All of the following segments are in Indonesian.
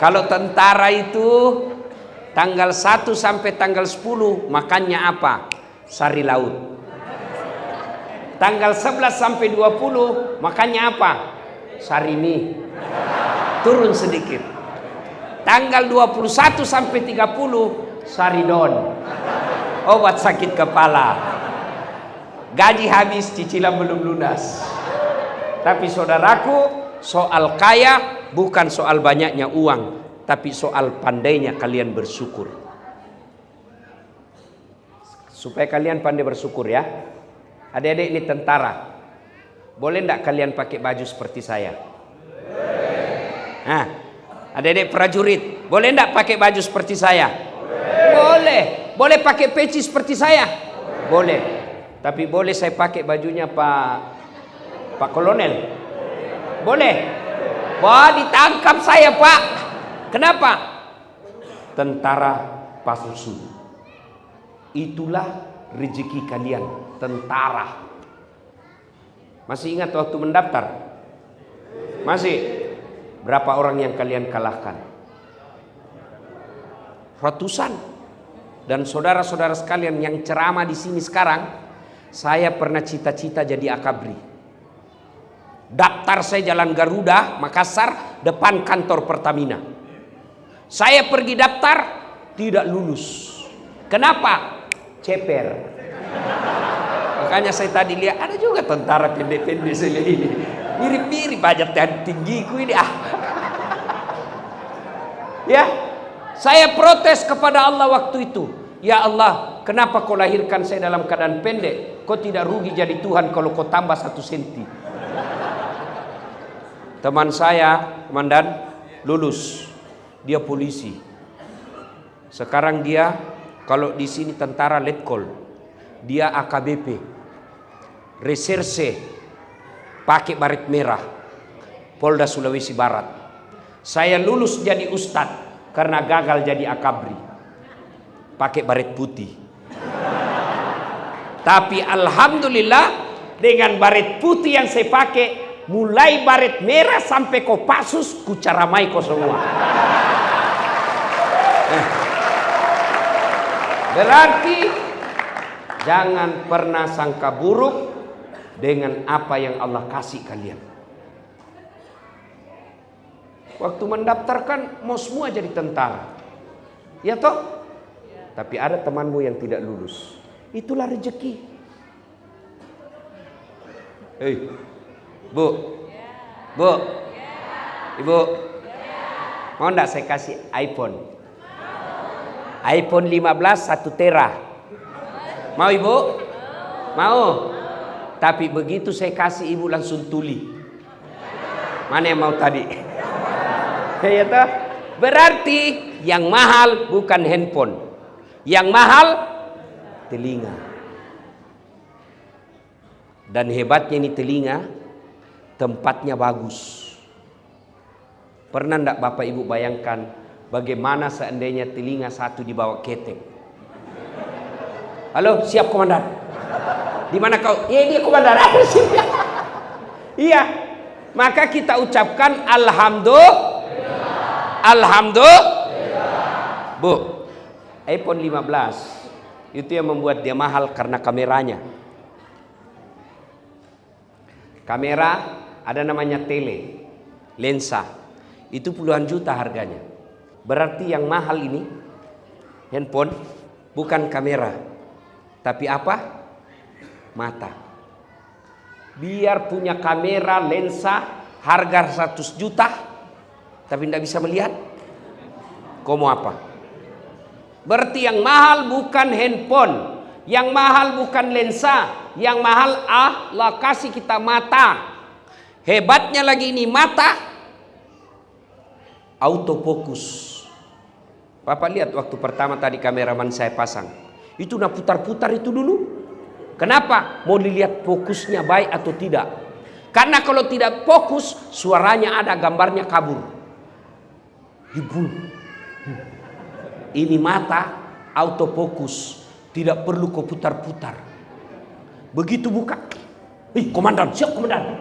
Kalau tentara itu tanggal 1 sampai tanggal 10 makannya apa? Sari laut. Tanggal 11 sampai 20 makannya apa? Sari mie. Turun sedikit. Tanggal 21 sampai 30 saridon. Obat sakit kepala. Gaji habis, cicilan belum lunas. Tapi saudaraku, soal kaya bukan soal banyaknya uang, tapi soal pandainya kalian bersyukur. Supaya kalian pandai bersyukur ya. Adik-adik ini tentara. Boleh enggak kalian pakai baju seperti saya? Nah, adik-adik prajurit, boleh enggak pakai baju seperti saya? Boleh. Boleh pakai peci seperti saya? Boleh. Tapi boleh saya pakai bajunya Pak Kolonel? Boleh. Wah, ditangkap saya, Pak. Kenapa? Tentara palsu. Itulah rezeki kalian, tentara. Masih ingat waktu mendaftar? Masih? Berapa orang yang kalian kalahkan? Ratusan. Dan saudara-saudara sekalian yang ceramah di sini sekarang, saya pernah cita-cita jadi akabri. Daftar saya Jalan Garuda, Makassar, depan kantor Pertamina. Saya pergi daftar, tidak lulus. Kenapa? Ceper. Makanya saya tadi lihat ada juga tentara pendek-pendek saya lihat ini. Mirip-mirip aja tinggiku ini. Ya, saya protes kepada Allah waktu itu. Ya Allah, kenapa kau lahirkan saya dalam keadaan pendek? Kau tidak rugi jadi Tuhan kalau kau tambah 1 senti. Teman saya, komandan, lulus. Dia polisi. Sekarang dia, kalau di sini tentara letkol, dia AKBP, reserse, pakai baret merah, Polda Sulawesi Barat. Saya lulus jadi ustadz karena gagal jadi akabri, pakai baret putih. Tapi alhamdulillah dengan baret putih yang saya pakai, mulai baret merah sampai Kopassus, kucaramai kau semua. Berarti jangan pernah sangka buruk dengan apa yang Allah kasih kalian. Waktu mendaftarkan mau semua jadi tentara, ya toh? Tapi ada temanmu yang tidak lulus. Itulah rezeki. Hei, Bu, Ibu, mau enggak saya kasih iPhone? iPhone 15 1 tera. Mau Ibu? Mau? Tapi begitu saya kasih Ibu langsung tuli. Mana yang mau tadi? Ya toh? Berarti yang mahal bukan handphone. Yang mahal telinga. Dan hebatnya ini telinga, tempatnya bagus. Pernah enggak Bapak Ibu bayangkan bagaimana seandainya telinga satu dibawa ketek? Halo, siap komandan. Di mana kau? Iya, dia komandan. Iya. Maka kita ucapkan alhamdulillah. Bu, iPhone 15 itu yang membuat dia mahal karena kameranya. Kamera ada namanya tele, lensa. Itu puluhan juta harganya. Berarti yang mahal ini handphone bukan kamera, tapi apa? Mata. Biar punya kamera, lensa, harga 100 juta, tapi tidak bisa melihat, kau mau apa? Berarti yang mahal bukan handphone, yang mahal bukan lensa, yang mahal Allah kasih kita mata. Hebatnya lagi ini mata, autofokus. Bapak lihat waktu pertama tadi kameraman saya pasang, itu nak putar-putar itu dulu. Kenapa? Mau dilihat fokusnya baik atau tidak. Karena kalau tidak fokus, suaranya ada, gambarnya kabur. Ibu, ini mata autofokus, tidak perlu kau putar-putar. Begitu buka, komandan, siap komandan.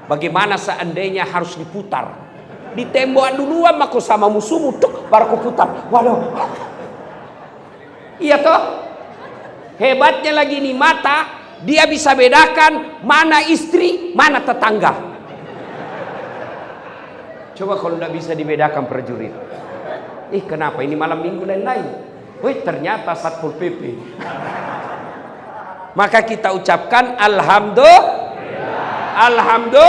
Bagaimana seandainya harus diputar? Di tembok duluan mako sama musuhmu, tuk, baru kau putar. Waduh. Iya toh? Hebatnya lagi nih mata, dia bisa bedakan mana istri, mana tetangga. Coba kalau tidak bisa dibedakan prajurit. Kenapa ini malam minggu lain-lain? Wih, ternyata Satpol PP. Maka kita ucapkan Alhamdulillah.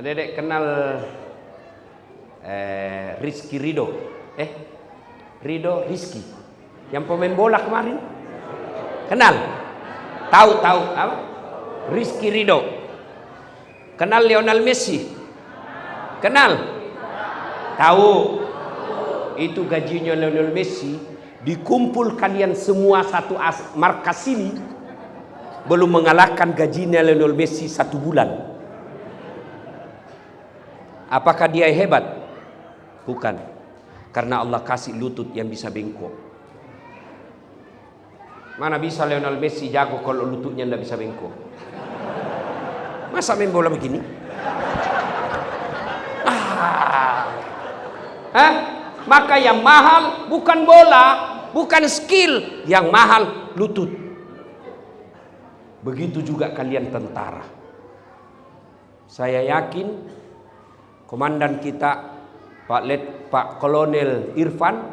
Dedek kenal Rizky Ridho? Rizky yang pemain bola kemarin? Kenal? Tahu apa? Rizky Ridho. Kenal Lionel Messi? Kenal? Tahu? Itu gajinya Lionel Messi dikumpul kalian semua satu markas ini belum mengalahkan gajinya Lionel Messi 1 bulan. Apakah dia hebat? Bukan. Karena Allah kasih lutut yang bisa bengkok. Mana bisa Lionel Messi jago kalau lututnya tidak bisa bengkok? Masa main bola begini? Maka yang mahal bukan bola, bukan skill, yang mahal lutut. Begitu juga kalian tentara. Saya yakin komandan kita Pak Kolonel Irfan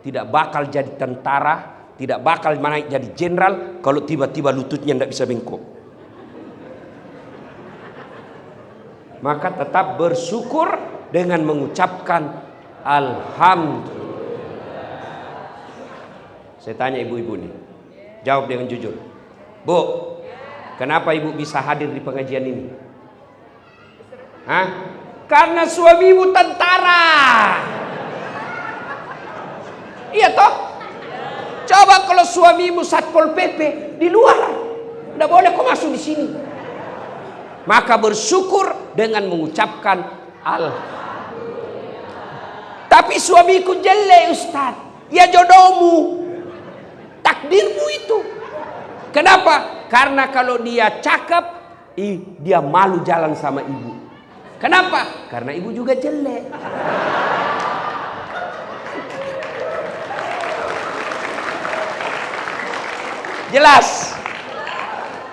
tidak bakal jadi tentara, tidak bakal naik jadi jenderal kalau tiba-tiba lututnya tidak bisa bengkok. Maka tetap bersyukur dengan mengucapkan Alhamdulillah. Saya tanya ibu-ibu nih, jawab dengan jujur. Bu, kenapa ibu bisa hadir di pengajian ini? Karena suamimu tentara. Iya toh? Coba kalau suamimu Satpol PP di luar, tidak boleh kau masuk di sini. Maka bersyukur dengan mengucapkan Tapi suamiku jelek Ustaz. Ya jodohmu, takdirmu itu. Kenapa? Karena kalau dia cakep, dia malu jalan sama ibu. Kenapa? Karena ibu juga jelek. Jelas?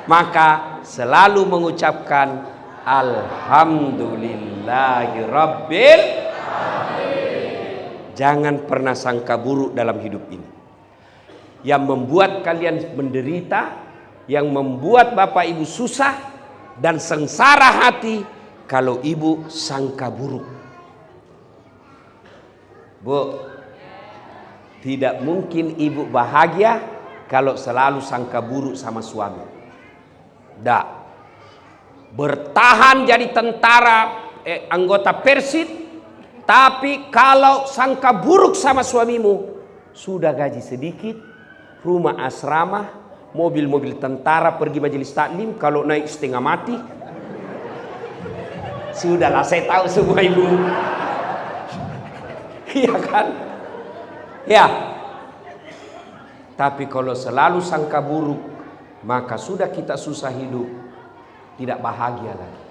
Maka selalu mengucapkan Alhamdulillahirabbil. Jangan pernah sangka buruk dalam hidup ini. Yang membuat kalian menderita, yang membuat bapak ibu susah dan sengsara hati, kalau ibu sangka buruk. Bu, tidak mungkin ibu bahagia kalau selalu sangka buruk sama suami. Tidak. Bertahan jadi tentara, anggota Persit. Tapi kalau sangka buruk sama suamimu, sudah gaji sedikit, rumah asrama, mobil-mobil tentara, pergi majelis taklim, kalau naik setengah mati. Sudahlah, saya tahu semua ibu. Iya kan? Ya. Tapi kalau selalu sangka buruk, maka sudah kita susah hidup, tidak bahagia lagi.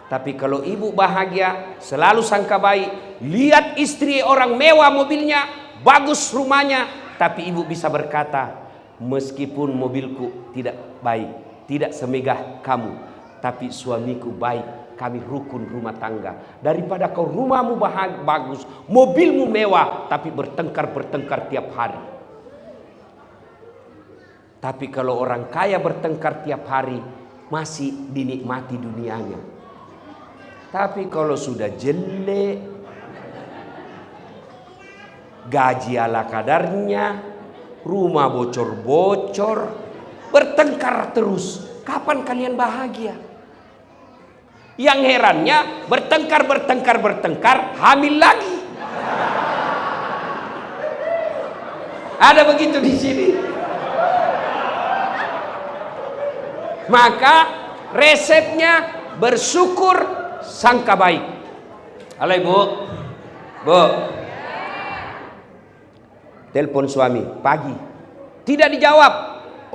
Tapi kalau ibu bahagia, selalu sangka baik, lihat istri orang mewah mobilnya, bagus rumahnya, tapi ibu bisa berkata, meskipun mobilku tidak baik, tidak semegah kamu, tapi suamiku baik, kami rukun rumah tangga. Daripada kau rumahmu bagus, mobilmu mewah, tapi bertengkar tiap hari. Tapi kalau orang kaya bertengkar tiap hari, masih dinikmati dunianya. Tapi kalau sudah jelek, gaji ala kadarnya, rumah bocor-bocor, bertengkar terus, kapan kalian bahagia? Yang herannya bertengkar, hamil lagi. Ada begitu di sini. Maka resepnya bersyukur, sangka baik. Halo ibu, bu, telepon suami pagi, tidak dijawab.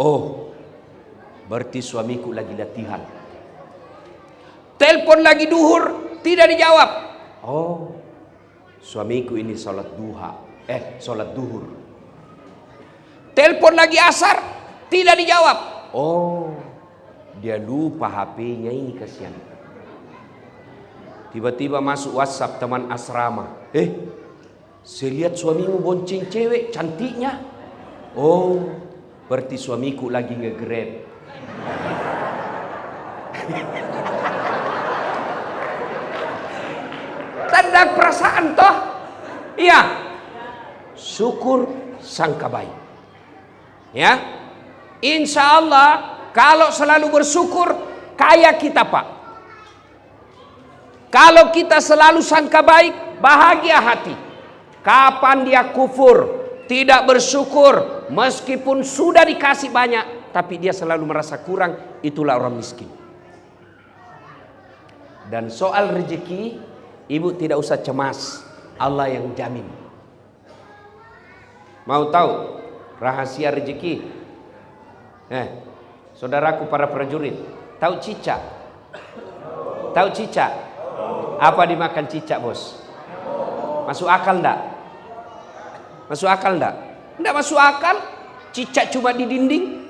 Oh, berarti suamiku lagi latihan. Telepon lagi duhur, tidak dijawab. Oh, suamiku ini sholat duhur. Telepon lagi asar, tidak dijawab. Oh, dia lupa HP-nya ini, kasihan. Tiba-tiba masuk WhatsApp teman asrama. Saya lihat suamimu bonceng cewek cantiknya. Oh, berarti suamiku lagi nge-grab. Tanda perasaan toh? Iya. Syukur sangka baik. Ya. Insya Allah kalau selalu bersyukur, kaya kita, Pak. Kalau kita selalu sangka baik, bahagia hati. Kapan dia kufur, tidak bersyukur, meskipun sudah dikasih banyak, tapi dia selalu merasa kurang, itulah orang miskin. Dan soal rezeki, ibu tidak usah cemas, Allah yang jamin. Mau tahu rahasia rezeki? Saudaraku para prajurit, tahu cicak? Tahu cicak? Apa dimakan cicak, bos? Masuk akal enggak? Masuk akal enggak? Enggak masuk akal. Cicak cuma di dinding,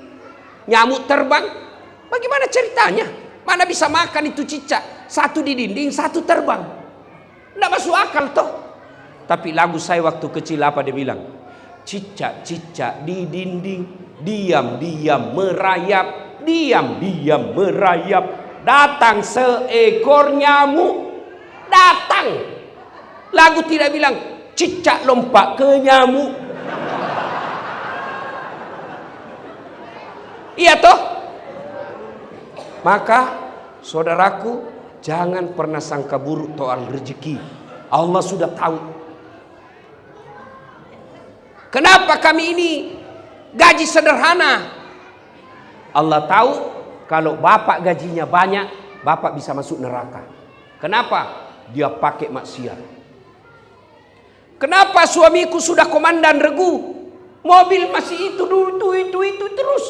nyamuk terbang. Bagaimana ceritanya? Mana bisa makan itu cicak? Satu di dinding, satu terbang. Enggak masuk akal toh. Tapi lagu saya waktu kecil apa dia bilang? Cicak-cicak di dinding, diam-diam merayap, diam-diam merayap. Datang seekor nyamuk, datang. Lagu tidak bilang cicak lompat ke nyamuk. Iya toh? Maka saudaraku, jangan pernah sangka buruk soal rezeki. Allah sudah tahu. Kenapa kami ini gaji sederhana? Allah tahu kalau bapak gajinya banyak, bapak bisa masuk neraka. Kenapa? Dia pakai maksiat. Kenapa suamiku sudah komandan regu, mobil masih itu terus?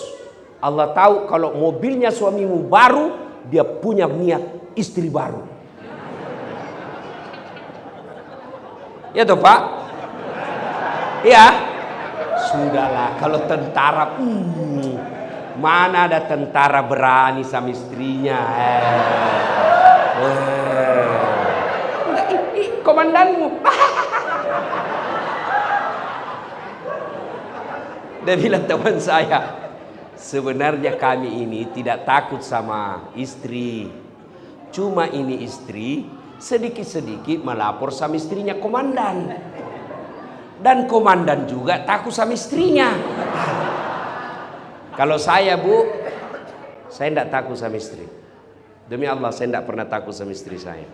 Allah tahu kalau mobilnya suamimu baru, dia punya niat istri baru. Ya toh Pak? Ya. Sudahlah, kalau tentara, mana ada tentara berani sama istrinya? Komandanmu. Dia bilang teman saya, sebenarnya kami ini tidak takut sama istri. Cuma ini istri sedikit-sedikit melapor sama istrinya komandan. Dan komandan juga takut sama istrinya. Kalau saya, Bu, saya tidak takut sama istri. Demi Allah, saya tidak pernah takut sama istri saya.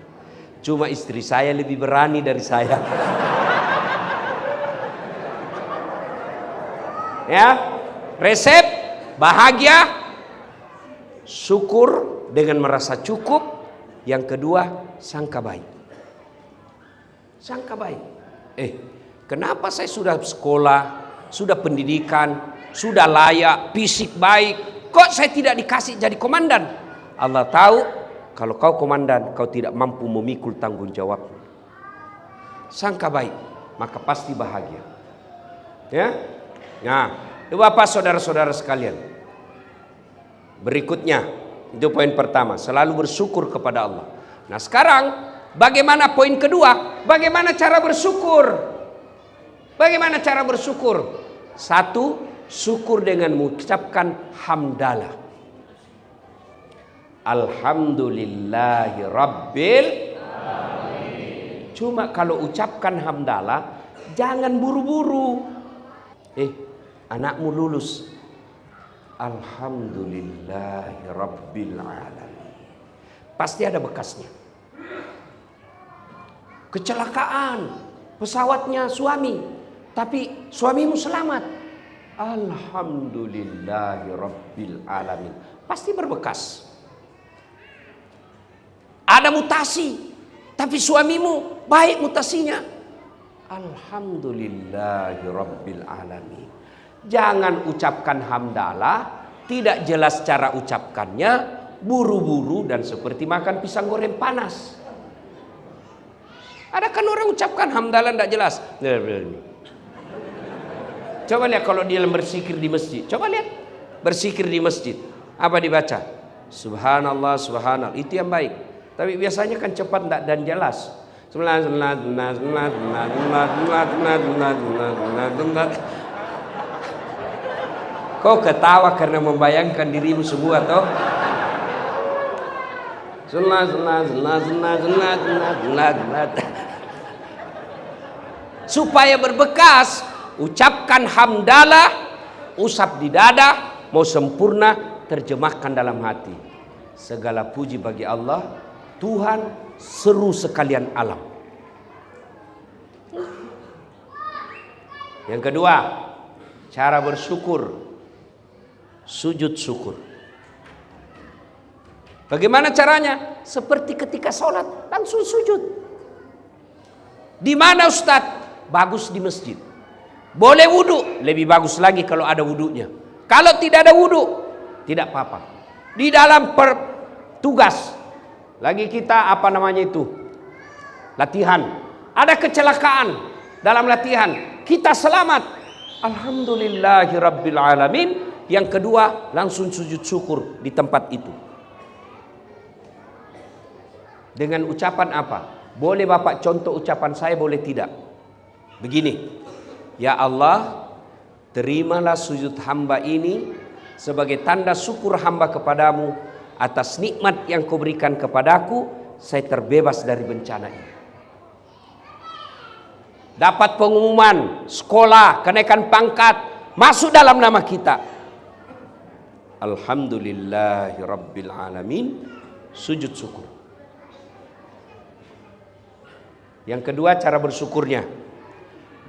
Cuma istri saya lebih berani dari saya. Ya, resep bahagia, syukur dengan merasa cukup. Yang kedua, sangka baik. Sangka baik. Kenapa saya sudah sekolah, sudah pendidikan, sudah layak, fisik baik, kok saya tidak dikasih jadi komandan? Allah tahu kalau kau komandan, kau tidak mampu memikul tanggung jawab. Sangka baik, maka pasti bahagia. Ya. Nah, Bapak saudara-saudara sekalian. Berikutnya, itu poin pertama, selalu bersyukur kepada Allah. Nah, sekarang bagaimana poin kedua? Bagaimana cara bersyukur? Bagaimana cara bersyukur? Satu, syukur dengan mengucapkan hamdalah. Alhamdulillahi Rabbil Alamin. Cuma kalau ucapkan hamdalah, jangan buru-buru. Anakmu lulus. Alhamdulillahi Rabbil Alamin. Pasti ada bekasnya. Kecelakaan, pesawatnya suami. Tapi suamimu selamat. Alhamdulillahi Rabbil Alamin. Pasti berbekas. Ada mutasi, tapi suamimu baik mutasinya. Alhamdulillahi Rabbil Alamin. Jangan ucapkan hamdalah, tidak jelas cara ucapkannya, buru-buru dan seperti makan pisang goreng panas. Ada kan orang ucapkan hamdalah tidak jelas. Coba lihat kalau dia berzikir di masjid. Coba lihat berzikir di masjid. Apa dibaca? Subhanallah, subhanallah. Itu yang baik. Tapi biasanya kan cepat dan jelas. Kau ketawa karena membayangkan dirimu semua toh? Supaya berbekas, ucapkan hamdalah, usap di dada, mau sempurna, terjemahkan dalam hati. Segala puji bagi Allah, Tuhan seru sekalian alam. Yang kedua, cara bersyukur, sujud syukur. Bagaimana caranya? Seperti ketika sholat, langsung sujud. Di mana Ustadz? Bagus di masjid. Boleh wudhu, lebih bagus lagi kalau ada wudhunya. Kalau tidak ada wudhu, tidak apa-apa. Di dalam tugas, lagi kita apa namanya itu? Latihan. Ada kecelakaan dalam latihan. Kita selamat. Alhamdulillahirabbil alamin. Yang kedua, langsung sujud syukur di tempat itu. Dengan ucapan apa? Boleh Bapak contoh ucapan saya, boleh tidak? Begini. Ya Allah, terimalah sujud hamba ini sebagai tanda syukur hamba kepadamu atas nikmat yang kau berikan kepadaku. Saya terbebas dari bencana ini. Dapat pengumuman sekolah, kenaikan pangkat, masuk dalam nama kita. Alhamdulillahirabbil alamin, sujud syukur. Yang kedua cara bersyukurnya,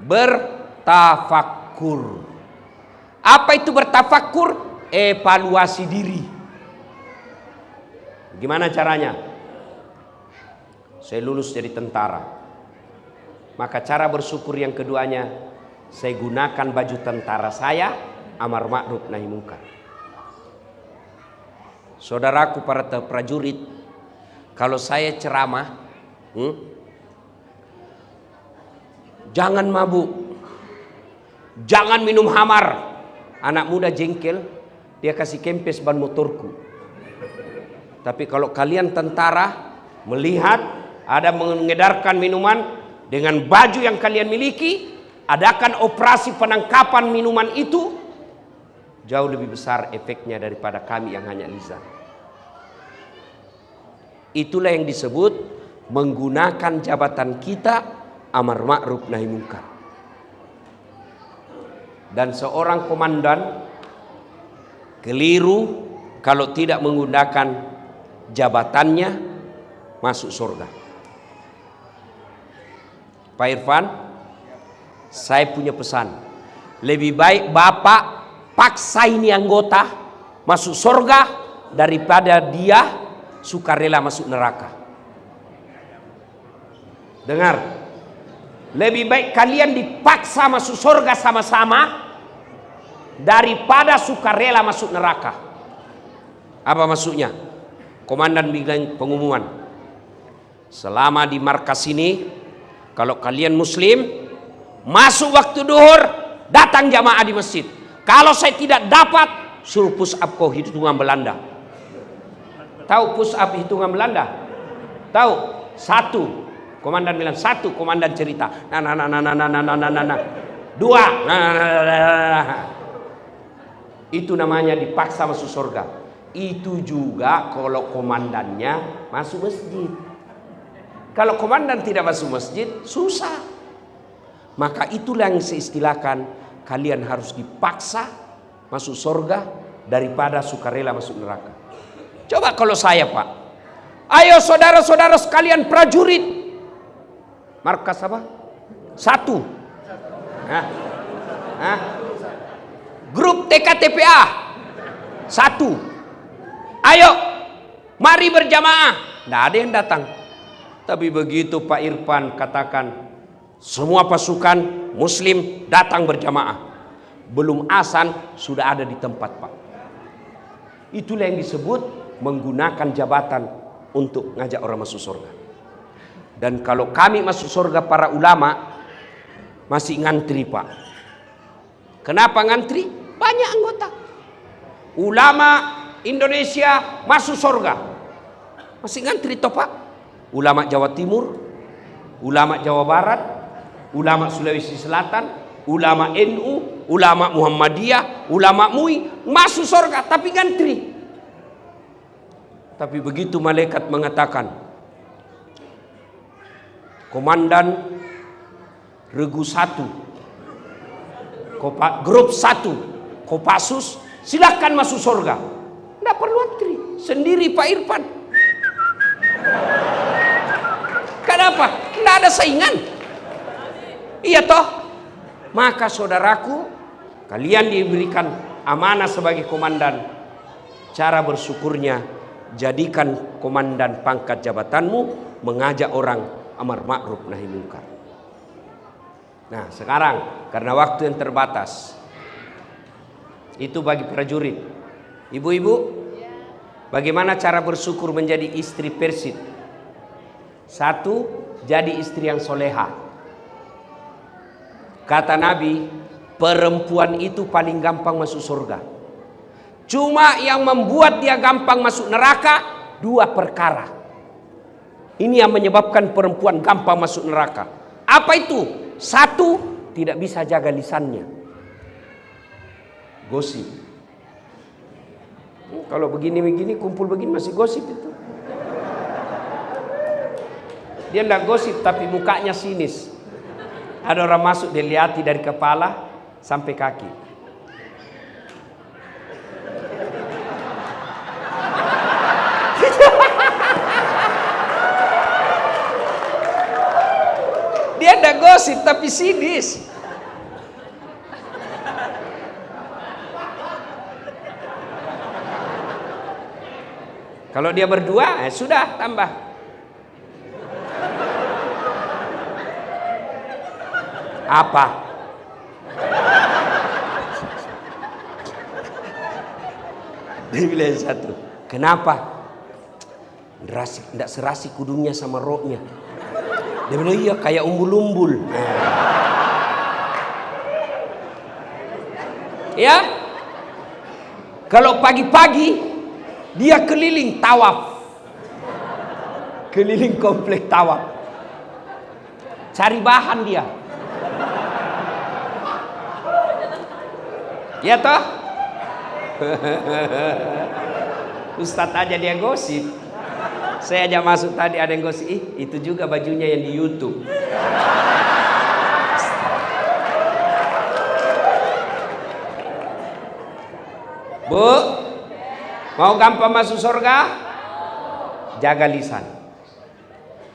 bertafakkur. Apa itu bertafakkur? Evaluasi diri. Gimana caranya? Saya lulus jadi tentara. Maka cara bersyukur yang keduanya, saya gunakan baju tentara saya, amar ma'ruf nahi munkar. Saudaraku para prajurit, kalau saya ceramah, jangan mabuk, jangan minum hamar. Anak muda jengkel, dia kasih kempes ban motorku. Tapi kalau kalian tentara melihat ada mengedarkan minuman dengan baju yang kalian miliki, adakan operasi penangkapan minuman itu, jauh lebih besar efeknya daripada kami yang hanya lisan. Itulah yang disebut menggunakan jabatan kita amar ma'ruf nahi munkar. Dan seorang komandan keliru kalau tidak menggunakan jabatannya masuk surga. Pak Irfan, saya punya pesan. Lebih baik Bapak paksa ini anggota masuk surga daripada dia sukarela masuk neraka. Dengar, lebih baik kalian dipaksa masuk surga sama-sama daripada sukarela masuk neraka. Apa maksudnya? Komandan bilang pengumuman, selama di markas ini, kalau kalian muslim, masuk waktu duhur, datang jamaah di masjid. Kalau saya tidak dapat, suruh push up kau hitungan Belanda. Tahu push up hitungan Belanda? Tahu? 1. Komandan bilang 1, komandan cerita. Nah. 2. Itu namanya dipaksa masuk surga. Itu juga kalau komandannya masuk masjid. Kalau komandan tidak masuk masjid, susah. Maka itulah yang saya istilahkan, kalian harus dipaksa masuk surga daripada sukarela masuk neraka. Coba kalau saya, Pak. Ayo saudara-saudara sekalian prajurit. Markas apa? 1. Grup TKTPA 1. Ayo, mari berjamaah. Tidak ada yang datang. Tapi begitu Pak Irfan katakan, semua pasukan muslim datang berjamaah, belum azan sudah ada di tempat, Pak. Itulah yang disebut menggunakan jabatan untuk ngajak orang masuk surga. Dan kalau kami masuk surga para ulama masih ngantri, Pak. Kenapa ngantri? Banyak anggota. Ulama Indonesia masuk surga masih ngantri toh, Pak. Ulama Jawa Timur, ulama Jawa Barat, ulama Sulawesi Selatan, ulama NU, ulama Muhammadiyah, ulama MUI masuk surga tapi ngantri. Tapi begitu malaikat mengatakan, komandan regu 1, grup 1, Kopassus, silahkan masuk surga. Tidak perlu antri, sendiri Pak Irfan. Kenapa? Tidak ada saingan. Iya toh? Maka saudaraku, kalian diberikan amanah sebagai komandan. Cara bersyukurnya, jadikan komandan pangkat jabatanmu mengajak orang amar ma'ruf nahi munkar. Nah sekarang karena waktu yang terbatas, itu bagi prajurit. Ibu-ibu, bagaimana cara bersyukur menjadi istri Persid? 1, jadi istri yang soleha. Kata Nabi, perempuan itu paling gampang masuk surga. Cuma yang membuat dia gampang masuk neraka 2 perkara. Ini yang menyebabkan perempuan gampang masuk neraka. Apa itu? 1, tidak bisa jaga lisannya. Gosip. Kalau begini-begini, kumpul begini masih gosip itu. Dia tidak gosip tapi mukanya sinis. Ada orang masuk, dia lihati dari kepala sampai kaki. Dia tidak gosip tapi sinis. Kalau dia berdua, sudah tambah. Apa? Dia bilang satu, kenapa? Tidak serasi kudungnya sama roknya. Dia bilang iya kayak umbul-umbul. Ya, kalau pagi-pagi dia keliling tawaf, keliling komplek tawaf, cari bahan dia. Ya toh? Ustadz aja dia gosip. Saya aja masuk tadi ada yang gosip, itu juga bajunya yang di YouTube. Bu, mau gampang masuk surga? Jaga lisan.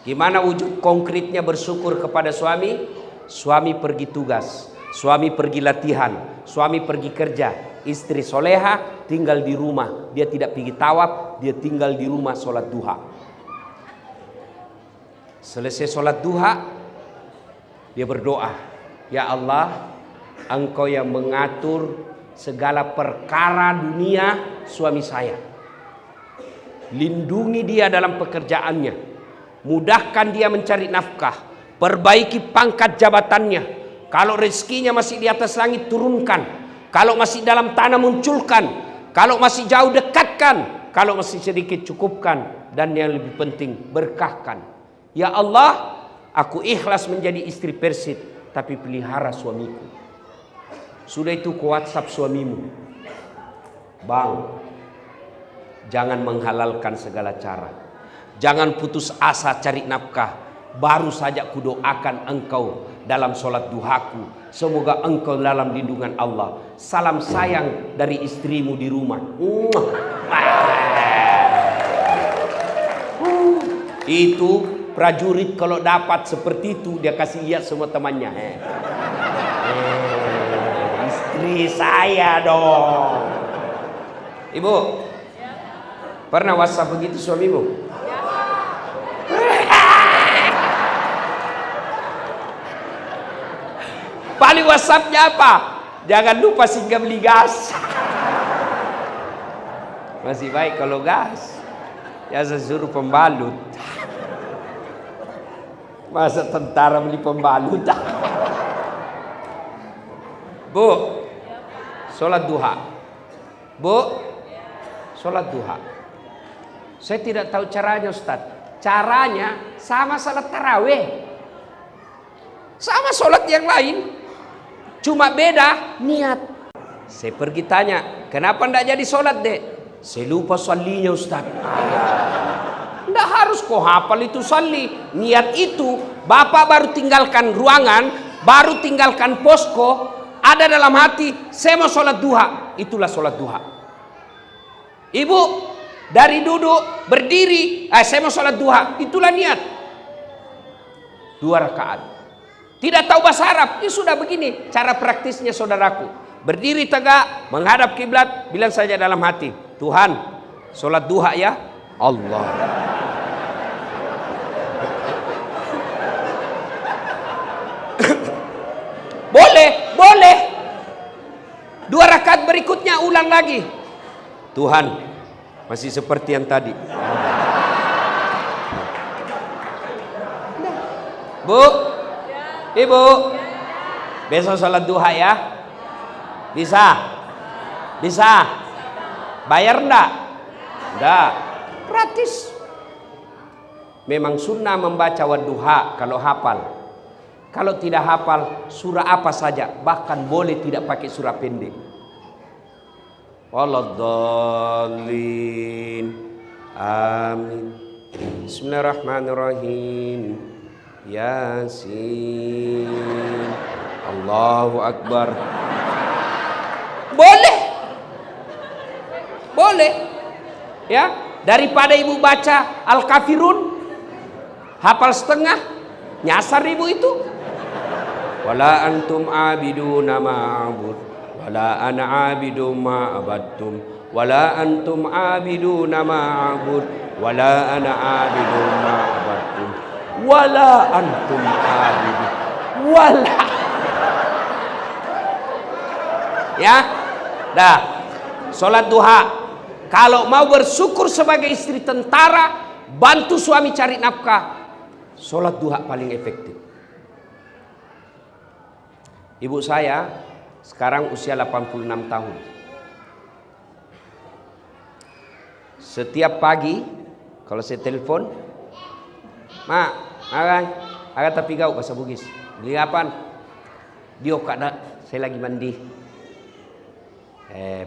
Gimana wujud konkretnya bersyukur kepada suami? Suami pergi tugas, suami pergi latihan, suami pergi kerja, istri soleha tinggal di rumah. Dia tidak pergi tawaf, dia tinggal di rumah sholat duha. Selesai sholat duha, dia berdoa, ya Allah, Engkau yang mengatur segala perkara dunia suami saya. Lindungi dia dalam pekerjaannya, mudahkan dia mencari nafkah, perbaiki pangkat jabatannya. Kalau rezekinya masih di atas langit, turunkan. Kalau masih dalam tanah, munculkan. Kalau masih jauh, dekatkan. Kalau masih sedikit, cukupkan. Dan yang lebih penting, berkahkan. Ya Allah, aku ikhlas menjadi istri Persid, tapi pelihara suamiku. Sudah itu ke WhatsApp suamimu, Bang, jangan menghalalkan segala cara. Jangan putus asa cari nafkah. Baru saja kudoakan engkau dalam sholat duhaku. Semoga engkau dalam lindungan Allah. Salam sayang dari istrimu di rumah. Itu prajurit kalau dapat seperti itu, dia kasih lihat semua temannya. Istri saya dong. Ibu, pernah WhatsApp begitu suamimu? Paling WhatsAppnya apa? Jangan lupa singgah beli gas. Masih baik kalau gas. Ya saya suruh pembalut. Masa tentara beli pembalut? Bu, sholat duha. Bu, sholat duha. Saya tidak tahu caranya Ustaz. Caranya sama sholat tarawih. Sama sholat yang lain. Cuma beda niat. Saya pergi tanya, kenapa enggak jadi sholat dek? Saya lupa sallinya Ustaz. Enggak harus kau hafal itu salli. Niat itu, Bapak baru tinggalkan ruangan, baru tinggalkan posko, ada dalam hati, saya mau sholat duha. Itulah sholat duha. Ibu, dari duduk, berdiri, saya mau sholat duha. Itulah niat. 2 rakaat. Tidak tahu bahasa Arab, ini sudah begini cara praktisnya saudaraku. Berdiri tegak, menghadap kiblat, bilang saja dalam hati, Tuhan, sholat duha ya Allah. Boleh. 2 rakaat berikutnya ulang lagi. Tuhan, masih seperti yang tadi. Bu, Ibu, besok sholat duha ya. Bisa. Bayar enggak? Enggak. Gratis. Memang sunnah membaca wadduha kalau hafal. Kalau tidak hafal surah apa saja, bahkan boleh tidak pakai surah pendek. Waladdallin. Amin. Bismillahirrahmanirrahim. Yasin. Allahu Akbar. Boleh. Ya, daripada ibu baca Al-Kafirun hafal setengah, nyasar ibu itu. Wala antum abiduna ma'abud wala ana abidum ma'abadtum wala antum abiduna ma'abud wala ana abidum ma'abadtum wala antum abidun wala. Ya, dah. Sholat duha. Kalau mau bersyukur sebagai istri tentara, bantu suami cari nafkah, sholat duha paling efektif. Ibu saya sekarang usia 86 tahun. Setiap pagi kalau saya telepon, "Ma, agak tapi gau bahasa Bugis. Beli apaan?" "Dio kada, saya lagi mandi."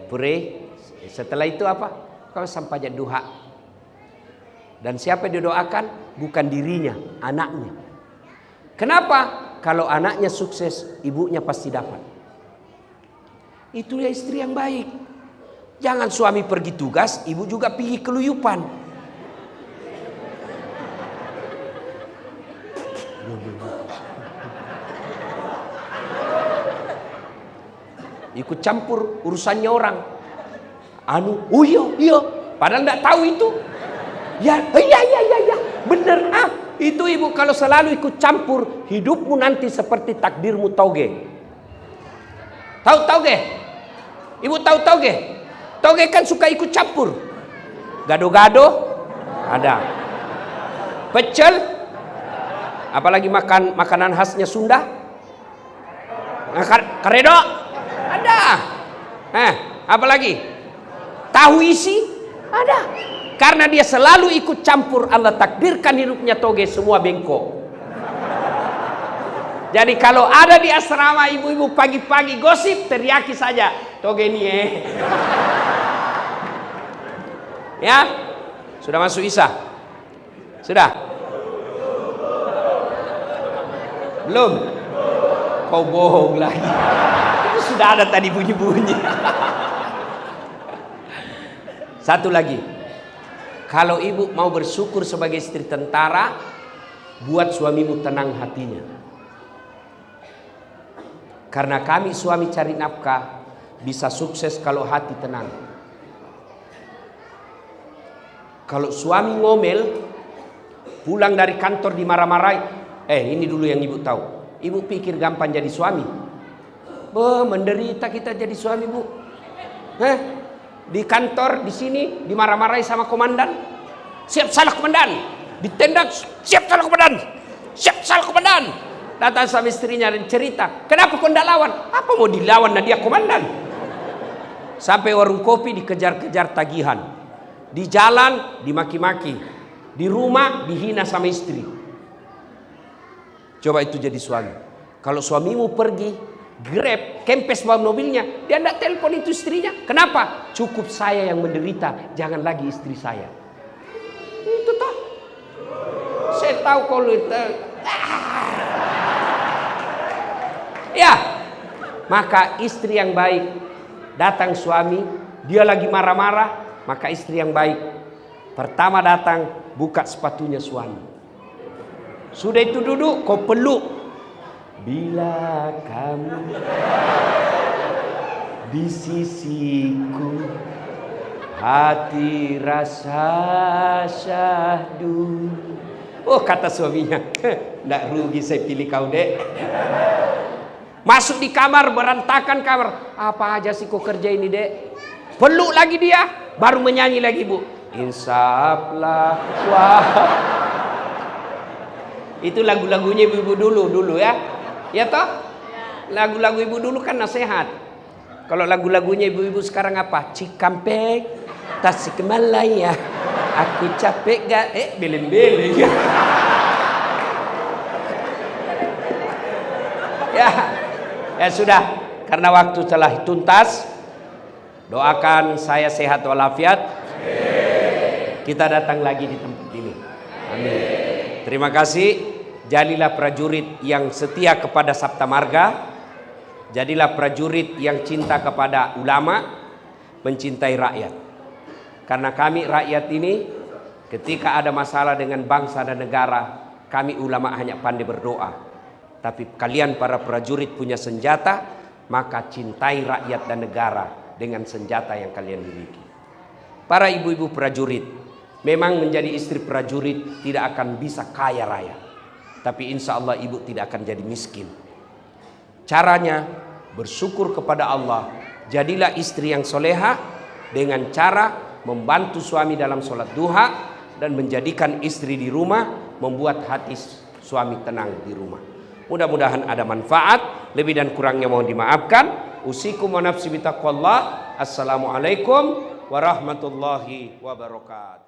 Pure. Setelah itu apa? Kau sampai duha. Dan siapa yang didoakan? Bukan dirinya, anaknya. Kenapa? Kalau anaknya sukses, ibunya pasti dapat. Itu ya istri yang baik. Jangan suami pergi tugas, ibu juga pergi keluyupan. Ikut campur urusannya orang. Iya. Padahal enggak tahu itu. Ya, bener. Itu ibu kalau selalu ikut campur, hidupmu nanti seperti takdirmu toge. Tahu toge? Ibu tahu toge? Toge kan suka ikut campur. Gado-gado ada. Pecel, apalagi makanan khasnya Sunda. Karedo ada. Apalagi? Tahu isi ada. Karena dia selalu ikut campur, Allah takdirkan hidupnya toge semua bengkok. Jadi kalau ada di asrama ibu-ibu pagi-pagi gosip, teriaki saja, toge nih Ya, sudah masuk Isya? Sudah? Belum? Kau bohong lagi. Itu sudah ada tadi bunyi-bunyi. Satu lagi. Kalau ibu mau bersyukur sebagai istri tentara, buat suamimu tenang hatinya. Karena kami suami cari nafkah bisa sukses kalau hati tenang. Kalau suami ngomel, pulang dari kantor dimarah-marahi, ini dulu yang ibu tahu. Ibu pikir gampang jadi suami? Menderita kita jadi suami, Bu. Di kantor, di sini, dimarah-marahi sama komandan. Siap salah komandan. Di tenda, siap salah komandan. Siap salah komandan. Datang sama istrinya dan cerita, kenapa kau tidak lawan? Apa mau dilawan, nah dia komandan. Sampai warung kopi dikejar-kejar tagihan. Di jalan dimaki-maki. Di rumah dihina sama istri. Coba itu jadi suami. Kalau suamimu pergi, Grab, kempes bawa mobilnya, dia tidak telepon itu istrinya. Kenapa? Cukup saya yang menderita, jangan lagi istri saya. Itu toh. Saya tahu kalau itu. Ya, maka istri yang baik, datang suami, dia lagi marah-marah, maka istri yang baik, pertama datang, buka sepatunya suami. Sudah itu duduk, kau peluk. Bila kamu di sisiku, hati rasa syahdu. Oh, kata suaminya, nggak rugi saya pilih kau, dek. Masuk di kamar, berantakan kamar. Apa aja sih kau kerja ini, dek? Peluk lagi dia, baru menyanyi lagi, Bu. Insaflah wah. Itu lagu-lagunya ibu-ibu dulu ya. Ya toh? Lagu-lagu ibu dulu kan nasihat. Kalau lagu-lagunya ibu-ibu sekarang apa? Cikampek, Tasikmalaya. Aku capek gak? Beleng-beleng. Ya sudah. Karena waktu telah tuntas. Doakan saya sehat walafiat. Kita datang lagi di tempat ini. Amin. Terima kasih. Jadilah prajurit yang setia kepada Sabta Marga. Jadilah prajurit yang cinta kepada ulama, mencintai rakyat. Karena kami rakyat ini, ketika ada masalah dengan bangsa dan negara, kami ulama hanya pandai berdoa. Tapi kalian para prajurit punya senjata, maka cintai rakyat dan negara dengan senjata yang kalian miliki. Para ibu-ibu prajurit, memang menjadi istri prajurit tidak akan bisa kaya raya. Tapi insya Allah ibu tidak akan jadi miskin. Caranya bersyukur kepada Allah. Jadilah istri yang soleha dengan cara membantu suami dalam sholat duha dan menjadikan istri di rumah, membuat hati suami tenang di rumah. Mudah-mudahan ada manfaat. Lebih dan kurangnya mohon dimaafkan. Usikum wa nafsi bitaqwallah. Assalamualaikum warahmatullahi wabarakatuh.